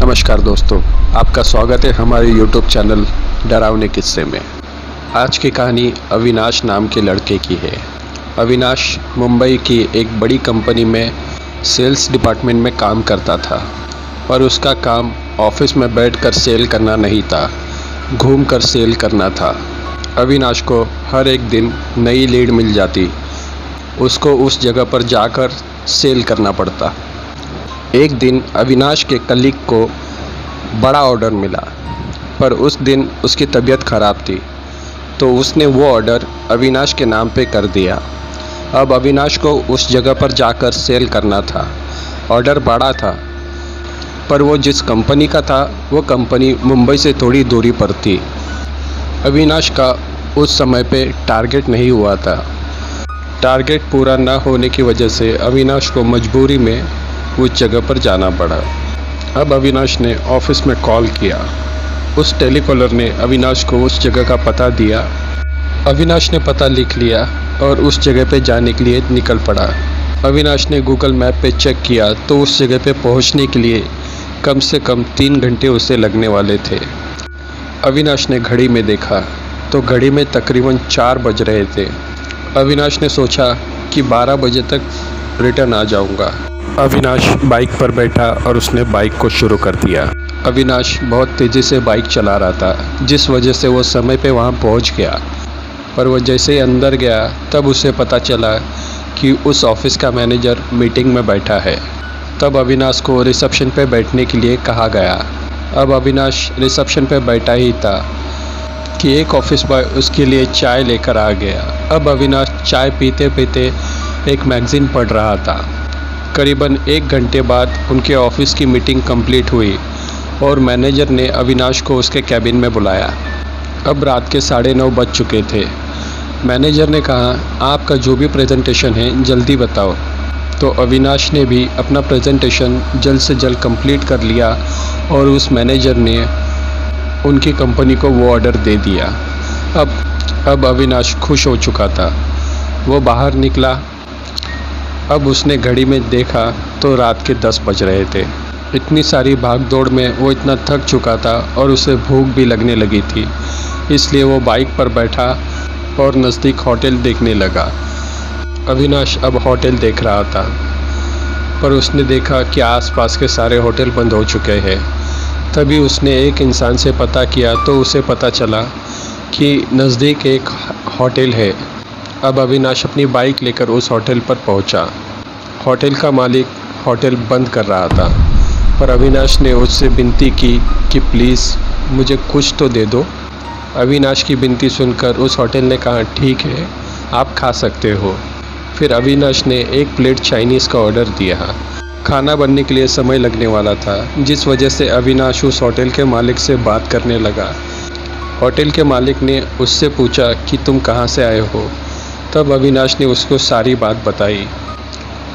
नमस्कार दोस्तों, आपका स्वागत है हमारे YouTube चैनल डरावने किस्से में। आज की कहानी अविनाश नाम के लड़के की है। अविनाश मुंबई की एक बड़ी कंपनी में सेल्स डिपार्टमेंट में काम करता था, पर उसका काम ऑफिस में बैठकर सेल करना नहीं था, घूमकर सेल करना था। अविनाश को हर एक दिन नई लीड मिल जाती, उसको उस जगह पर जाकर सेल करना पड़ता। एक दिन अविनाश के कलीग को बड़ा ऑर्डर मिला, पर उस दिन उसकी तबीयत ख़राब थी, तो उसने वो ऑर्डर अविनाश के नाम पे कर दिया। अब अविनाश को उस जगह पर जाकर सेल करना था। ऑर्डर बड़ा था, पर वो जिस कंपनी का था वो कंपनी मुंबई से थोड़ी दूरी पर थी। अविनाश का उस समय पे टारगेट नहीं हुआ था। टारगेट पूरा ना होने की वजह से अविनाश को मजबूरी में उस जगह पर जाना पड़ा। अब अविनाश ने ऑफिस में कॉल किया। उस टेलीकॉलर ने अविनाश को उस जगह का पता दिया। अविनाश ने पता लिख लिया और उस जगह पे जाने के लिए निकल पड़ा। अविनाश ने गूगल मैप पे चेक किया तो उस जगह पे पहुंचने के लिए कम से कम 3 घंटे उसे लगने वाले थे। अविनाश ने घड़ी में देखा तो घड़ी में तकरीबन 4 बज रहे थे। अविनाश ने सोचा कि 12 बजे तक रिटर्न आ जाऊंगा। अविनाश बाइक पर बैठा और उसने बाइक को शुरू कर दिया। अविनाश बहुत तेज़ी से बाइक चला रहा था, जिस वजह से वो समय पे वहाँ पहुँच गया। पर वो जैसे ही अंदर गया तब उसे पता चला कि उस ऑफिस का मैनेजर मीटिंग में बैठा है। तब अविनाश को रिसेप्शन पे बैठने के लिए कहा गया। अब अविनाश रिसेप्शन पे बैठा ही था कि एक ऑफिस बॉय उसके लिए चाय लेकर आ गया। अब अविनाश चाय पीते पीते एक मैगज़ीन पढ़ रहा था। करीबन 1 घंटे बाद उनके ऑफिस की मीटिंग कंप्लीट हुई और मैनेजर ने अविनाश को उसके कैबिन में बुलाया। अब रात के 9:30 बज चुके थे। मैनेजर ने कहा, आपका जो भी प्रेजेंटेशन है जल्दी बताओ। तो अविनाश ने भी अपना प्रेजेंटेशन जल्द से जल्द कंप्लीट कर लिया और उस मैनेजर ने उनकी कंपनी को वो ऑर्डर दे दिया। अब अविनाश खुश हो चुका था। वो बाहर निकला। अब उसने घड़ी में देखा तो रात के 10 बज रहे थे। इतनी सारी भाग दौड़ में वो इतना थक चुका था और उसे भूख भी लगने लगी थी, इसलिए वो बाइक पर बैठा और नज़दीक होटल देखने लगा। अविनाश अब होटल देख रहा था, पर उसने देखा कि आसपास के सारे होटल बंद हो चुके हैं। तभी उसने एक इंसान से पता किया तो उसे पता चला कि नज़दीक एक होटल है। अब अविनाश अपनी बाइक लेकर उस होटल पर पहुंचा। होटल का मालिक होटल बंद कर रहा था, पर अविनाश ने उससे विनती की कि प्लीज़ मुझे कुछ तो दे दो। अविनाश की विनती सुनकर उस होटल ने कहा, ठीक है, आप खा सकते हो। फिर अविनाश ने 1 प्लेट चाइनीज़ का ऑर्डर दिया। खाना बनने के लिए समय लगने वाला था, जिस वजह से अविनाश उस होटल के मालिक से बात करने लगा। होटल के मालिक ने उससे पूछा कि तुम कहाँ से आए हो। तब अविनाश ने उसको सारी बात बताई।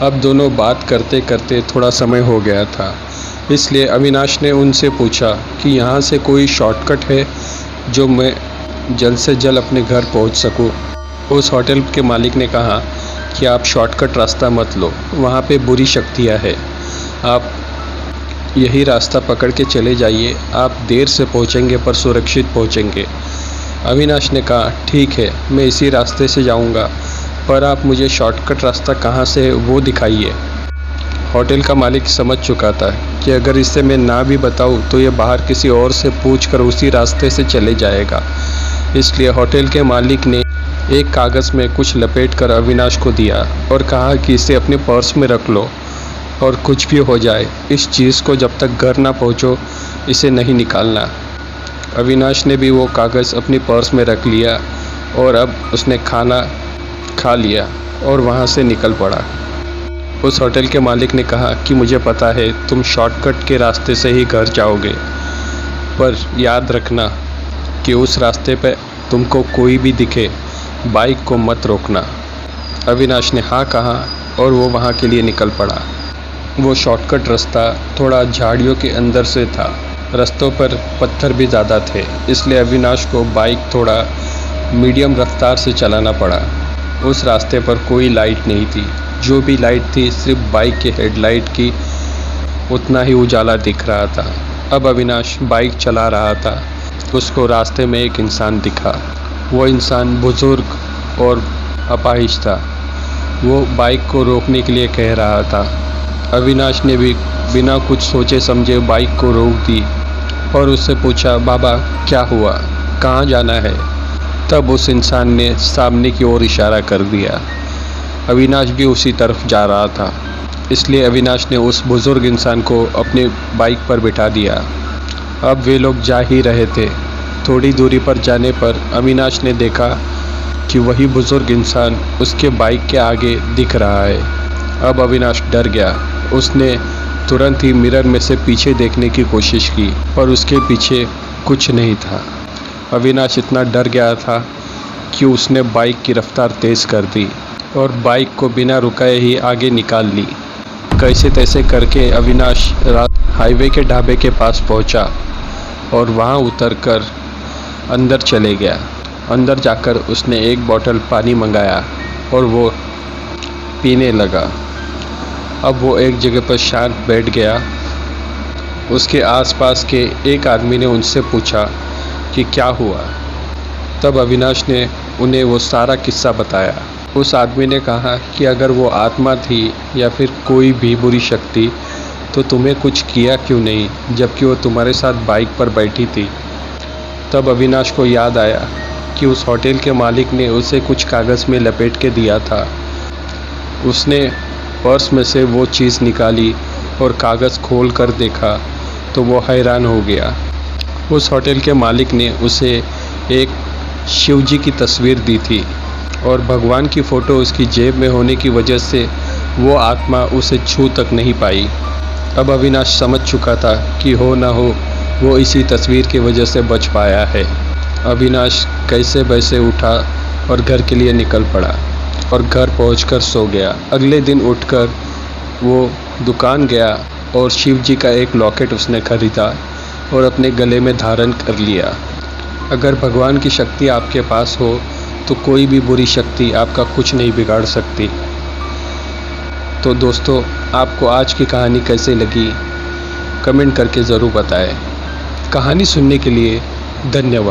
अब दोनों बात करते करते थोड़ा समय हो गया था, इसलिए अविनाश ने उनसे पूछा कि यहाँ से कोई शॉर्टकट है जो मैं जल्द से जल्द अपने घर पहुँच सकूँ। उस होटल के मालिक ने कहा कि आप शॉर्टकट रास्ता मत लो, वहाँ पे बुरी शक्तियाँ हैं, आप यही रास्ता पकड़ के चले जाइए, आप देर से पहुँचेंगे पर सुरक्षित पहुँचेंगे। अविनाश ने कहा, ठीक है, मैं इसी रास्ते से जाऊंगा, पर आप मुझे शॉर्टकट रास्ता कहाँ से है वो दिखाइए। होटल का मालिक समझ चुका था कि अगर इसे मैं ना भी बताऊं तो ये बाहर किसी और से पूछकर उसी रास्ते से चले जाएगा। इसलिए होटल के मालिक ने एक कागज़ में कुछ लपेट कर अविनाश को दिया और कहा कि इसे अपने पर्स में रख लो और कुछ भी हो जाए इस चीज़ को जब तक घर ना पहुँचो इसे नहीं निकालना। अविनाश ने भी वो कागज़ अपनी पर्स में रख लिया और अब उसने खाना खा लिया और वहाँ से निकल पड़ा। उस होटल के मालिक ने कहा कि मुझे पता है तुम शॉर्टकट के रास्ते से ही घर जाओगे, पर याद रखना कि उस रास्ते पे तुमको कोई भी दिखे बाइक को मत रोकना। अविनाश ने हाँ कहा और वो वहाँ के लिए निकल पड़ा। वो शॉर्टकट रास्ता थोड़ा झाड़ियों के अंदर से था। रास्तों पर पत्थर भी ज़्यादा थे, इसलिए अविनाश को बाइक थोड़ा मीडियम रफ्तार से चलाना पड़ा। उस रास्ते पर कोई लाइट नहीं थी, जो भी लाइट थी सिर्फ बाइक के हेडलाइट की उतना ही उजाला दिख रहा था। अब अविनाश बाइक चला रहा था। उसको रास्ते में एक इंसान दिखा। वो इंसान बुजुर्ग और अपाहिज था। वो बाइक को रोकने के लिए कह रहा था। अविनाश ने भी बिना कुछ सोचे समझे बाइक को रोक दी और उससे पूछा, बाबा क्या हुआ, कहाँ जाना है? तब उस इंसान ने सामने की ओर इशारा कर दिया। अविनाश भी उसी तरफ जा रहा था, इसलिए अविनाश ने उस बुज़ुर्ग इंसान को अपनी बाइक पर बिठा दिया। अब वे लोग जा ही रहे थे। थोड़ी दूरी पर जाने पर अविनाश ने देखा कि वही बुज़ुर्ग इंसान उसके बाइक के आगे दिख रहा है। अब अविनाश डर गया। उसने तुरंत ही मिरर में से पीछे देखने की कोशिश की, पर उसके पीछे कुछ नहीं था। अविनाश इतना डर गया था कि उसने बाइक की रफ्तार तेज़ कर दी और बाइक को बिना रुकाए ही आगे निकाल ली। कैसे तैसे करके अविनाश हाईवे के ढाबे के पास पहुंचा और वहां उतरकर अंदर चले गया। अंदर जाकर उसने एक बोतल पानी मंगाया और वो पीने लगा। अब वो एक जगह पर शांत बैठ गया। उसके आसपास के एक आदमी ने उनसे पूछा कि क्या हुआ। तब अविनाश ने उन्हें वो सारा किस्सा बताया। उस आदमी ने कहा कि अगर वो आत्मा थी या फिर कोई भी बुरी शक्ति तो तुम्हें कुछ किया क्यों नहीं, जबकि वो तुम्हारे साथ बाइक पर बैठी थी। तब अविनाश को याद आया कि उस होटल के मालिक ने उसे कुछ कागज़ में लपेट के दिया था। उसने पर्स में से वो चीज़ निकाली और कागज़ खोल कर देखा तो वो हैरान हो गया। उस होटल के मालिक ने उसे एक शिव जी की तस्वीर दी थी और भगवान की फ़ोटो उसकी जेब में होने की वजह से वो आत्मा उसे छू तक नहीं पाई। अब अविनाश समझ चुका था कि हो ना हो वो इसी तस्वीर की वजह से बच पाया है। अविनाश कैसे वैसे उठा और घर के लिए निकल पड़ा और घर पहुंचकर सो गया। अगले दिन उठकर वो दुकान गया और शिव जी का एक लॉकेट उसने खरीदा और अपने गले में धारण कर लिया। अगर भगवान की शक्ति आपके पास हो तो कोई भी बुरी शक्ति आपका कुछ नहीं बिगाड़ सकती। तो दोस्तों, आपको आज की कहानी कैसे लगी कमेंट करके ज़रूर बताएं। कहानी सुनने के लिए धन्यवाद।